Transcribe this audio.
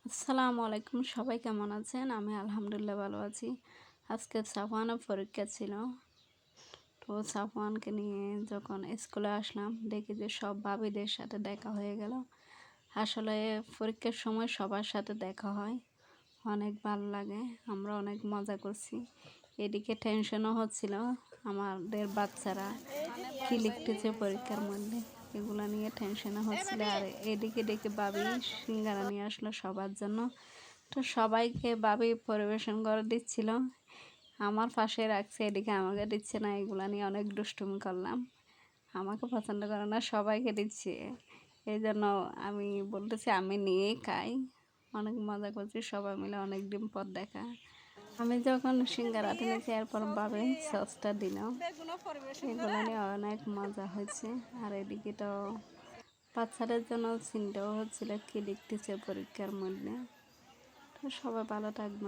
আসসালামু আলাইকুম, সবাই কেমন আছেন? আমি আলহামদুলিল্লাহ ভালো আছি। আজকে সাফওয়ানের পরীক্ষা ছিল। তো সাফওয়ানকে নিয়ে যখন স্কুলে আসলাম দেখি যে সব ভাবিদের সাথে দেখা হয়ে গেল। আসলে পরীক্ষার সময় সবার সাথে দেখা হয়, অনেক ভালো লাগে। আমরা অনেক মজা করছি। এদিকে টেনশনও হচ্ছিল আমাদের বাচ্চারা কী লিখতেছে পরীক্ষার মধ্যে, এগুলো নিয়ে টেনশনে হচ্ছিল। আর এদিকে ডেকে ভাবি সিঙ্গারা নিয়ে আসলো সবার জন্য। তো সবাইকে ভাবি পরিবেশন করে দিচ্ছিল, আমার পাশে রাখছে, এদিকে আমাকে দিচ্ছে না। এগুলো নিয়ে অনেক দুষ্টুমি করলাম। আমাকে পছন্দ করে না, সবাইকে দিচ্ছে। এই জন্য আমি বলতেছি আমি নিয়েই খাই। অনেক মজা করছি সবাই মিলে, অনেক দিন পর দেখা। আমি যখন সিঙ্গারাটা নিয়েছি এরপর ভাবে সসটা দিলাম, এগুলো নিয়ে অনেক মজা হয়েছে। আর এদিকে তো বাচ্চাদের জন্য চিন্তাও হচ্ছিল কি লিখতেছে পরীক্ষার মধ্যে। তো সবাই ভালো থাকবে।